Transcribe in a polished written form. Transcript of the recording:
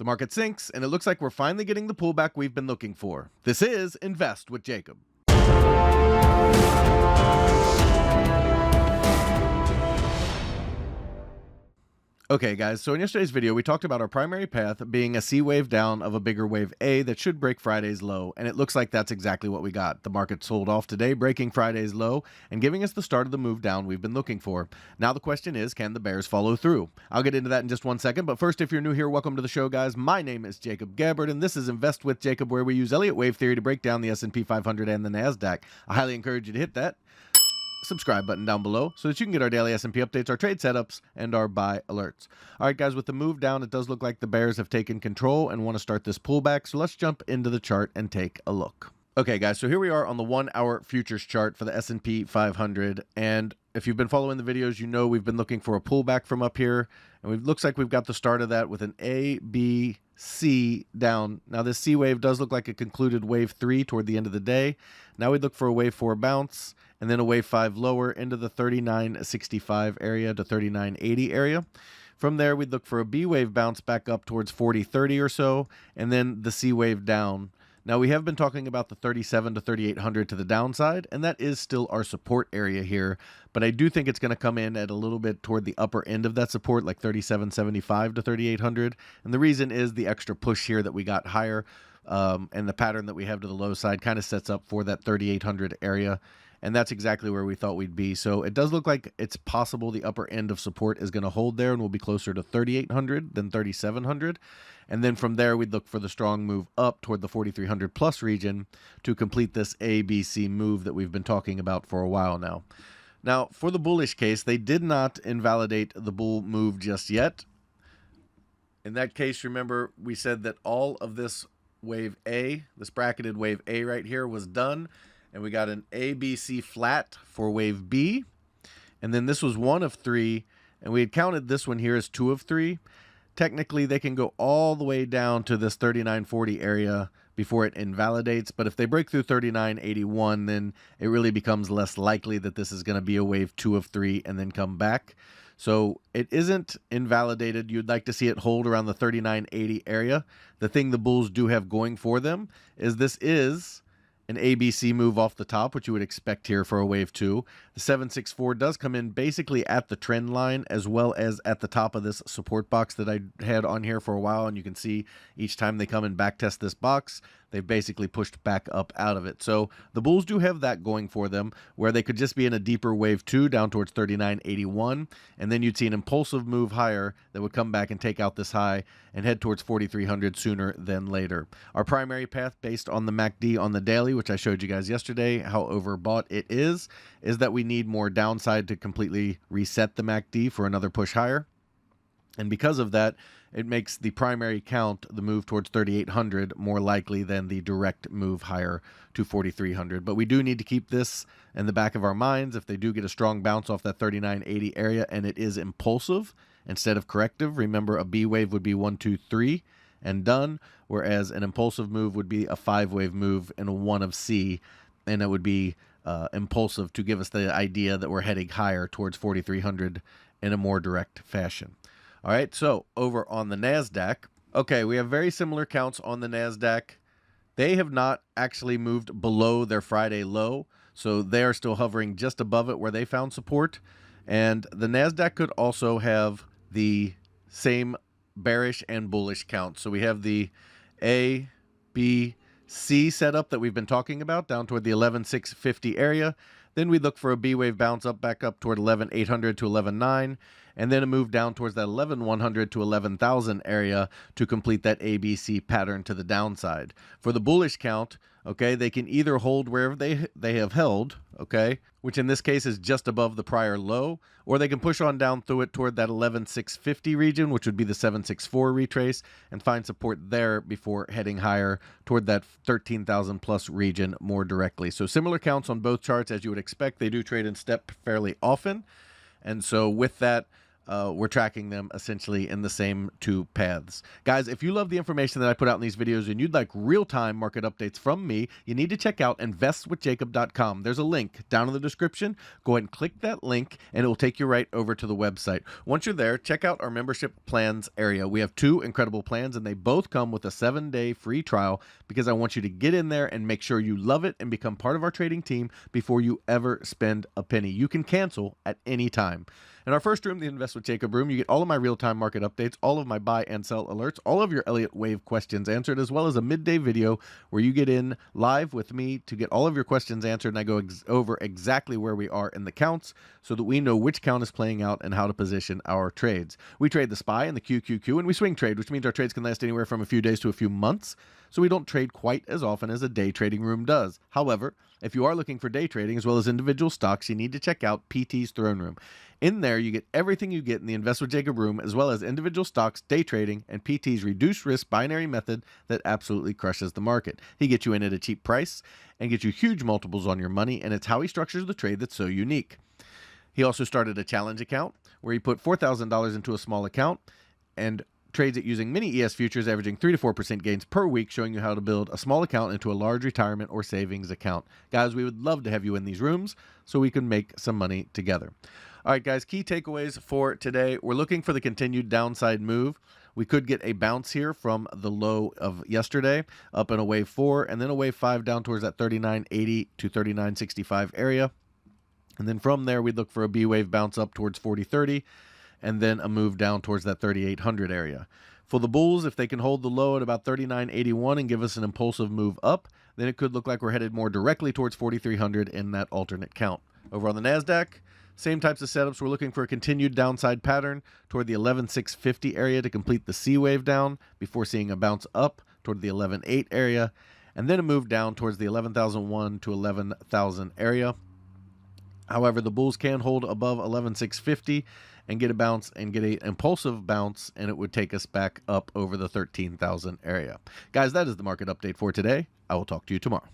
The market sinks, and it looks like we're finally getting the pullback we've been looking for. This is Invest with Jacob. Okay guys, so in yesterday's video we talked about our primary path being a C wave down of a bigger wave A that should break Friday's low, and it looks like that's exactly what we got. The market sold off today, breaking Friday's low and giving us the start of the move down we've been looking for. Now the question is, can the bears follow through? I'll get into that in just 1 second, but first, if you're new here, welcome to the show guys. My name is Jacob Gabbard and this is Invest with Jacob, where we use Elliott Wave Theory to break down the SP 500 and the NASDAQ. I highly encourage you to hit that subscribe button down below so that you can get our daily S&P updates, our trade setups, and our buy alerts. All right, guys, with the move down, it does look like the bears have taken control and want to start this pullback. So let's jump into the chart and take a look. Okay, guys, so here we are on the 1 hour futures chart for the S&P 500. And if you've been following the videos, you know we've been looking for a pullback from up here. And it looks like we've got the start of that with an A, B, C down. Now, this C wave does look like it concluded wave 3 toward the end of the day. Now we look for a wave 4 bounce and then a wave 5 lower into the 39.65 area to 39.80 area. From there, we'd look for a B wave bounce back up towards 40.30 or so, and then the C wave down. Now, we have been talking about the 37 to 3800 to the downside, and that is still our support area here. But I do think it's going to come in at a little bit toward the upper end of that support, like 3775 to 3800. And the reason is the extra push here that we got higher, and the pattern that we have to the low side kind of sets up for that 3800 area. And that's exactly where we thought we'd be. So it does look like it's possible the upper end of support is going to hold there and we'll be closer to 3,800 than 3,700. And then from there, we'd look for the strong move up toward the 4,300 plus region to complete this ABC move that we've been talking about for a while now. Now, for the bullish case, they did not invalidate the bull move just yet. In that case, remember, we said that all of this wave A, this bracketed wave A right here, was done. And we got an ABC flat for wave B. And then this was 1 of 3. And we had counted this one here as 2 of 3. Technically, they can go all the way down to this 39.40 area before it invalidates. But if they break through 39.81, then it really becomes less likely that this is going to be a wave 2 of 3 and then come back. So it isn't invalidated. You'd like to see it hold around the 39.80 area. The thing the bulls do have going for them is this is an ABC move off the top, which you would expect here for a wave 2. The 764 does come in basically at the trend line as well as at the top of this support box that I had on here for a while. And you can see each time they come and back test this box, they've basically pushed back up out of it. So the bulls do have that going for them, where they could just be in a deeper wave 2 down towards 39.81. And then you'd see an impulsive move higher that would come back and take out this high and head towards 4,300 sooner than later. Our primary path based on the MACD on the daily, which I showed you guys yesterday, how overbought it is that we need more downside to completely reset the MACD for another push higher. And because of that, it makes the primary count, the move towards 3,800, more likely than the direct move higher to 4,300. But we do need to keep this in the back of our minds. If they do get a strong bounce off that 39.80 area and it is impulsive instead of corrective, remember a B wave would be 1, 2, 3 and done, whereas an impulsive move would be a 5-wave move and a 1 of C, and it would be impulsive to give us the idea that we're heading higher towards 4,300 in a more direct fashion. All right, so over on the NASDAQ, okay, we have very similar counts on the NASDAQ. They have not actually moved below their Friday low, so they are still hovering just above it where they found support. And the NASDAQ could also have the same bearish and bullish count. So we have the A, B, C setup that we've been talking about down toward the 11,650 area. Then we look for a B wave bounce up back up toward 11,800 to 11,900, and then a move down towards that 11,100 to 11,000 area to complete that ABC pattern to the downside. For the bullish count, okay, they can either hold wherever they have held, okay, which in this case is just above the prior low, or they can push on down through it toward that 11,650 region, which would be the 764 retrace, and find support there before heading higher toward that 13,000 plus region more directly. So similar counts on both charts as you would expect. They do trade in step fairly often. And so with that, we're tracking them essentially in the same two paths. Guys, if you love the information that I put out in these videos and you'd like real-time market updates from me, you need to check out investwithjacob.com. There's a link down in the description. Go ahead and click that link and it will take you right over to the website. Once you're there, check out our membership plans area. We have 2 incredible plans and they both come with a 7-day free trial because I want you to get in there and make sure you love it and become part of our trading team before you ever spend a penny. You can cancel at any time. In our first room, the Invest with Jacob room, you get all of my real-time market updates, all of my buy and sell alerts, all of your Elliott Wave questions answered, as well as a midday video where you get in live with me to get all of your questions answered, and I go over exactly where we are in the counts so that we know which count is playing out and how to position our trades. We trade the SPY and the QQQ, and we swing trade, which means our trades can last anywhere from a few days to a few months, so we don't trade quite as often as a day trading room does. However, if you are looking for day trading as well as individual stocks, you need to check out PT's Throne Room. In there, you get everything you get in the Invest with Jacob room, as well as individual stocks, day trading, and PT's reduced risk binary method that absolutely crushes the market. He gets you in at a cheap price and gets you huge multiples on your money, and it's how he structures the trade that's so unique. He also started a challenge account where he put $4,000 into a small account and trades it using mini ES futures, averaging 3 to 4% gains per week, showing you how to build a small account into a large retirement or savings account. Guys, we would love to have you in these rooms so we can make some money together. All right, guys, key takeaways for today. We're looking for the continued downside move. We could get a bounce here from the low of yesterday up in a wave 4 and then a wave 5 down towards that 39.80 to 39.65 area. And then from there, we'd look for a B wave bounce up towards 40.30 and then a move down towards that 3800 area. For the bulls, if they can hold the low at about 39.81 and give us an impulsive move up, then it could look like we're headed more directly towards 4300 in that alternate count. Over on the NASDAQ, same types of setups. We're looking for a continued downside pattern toward the 11,650 area to complete the C wave down before seeing a bounce up toward the 11,800 area, and then a move down towards the 11,001 to 11,000 area. However, the bulls can hold above 11,650 and get a bounce and get an impulsive bounce, and it would take us back up over the 13,000 area. Guys, that is the market update for today. I will talk to you tomorrow.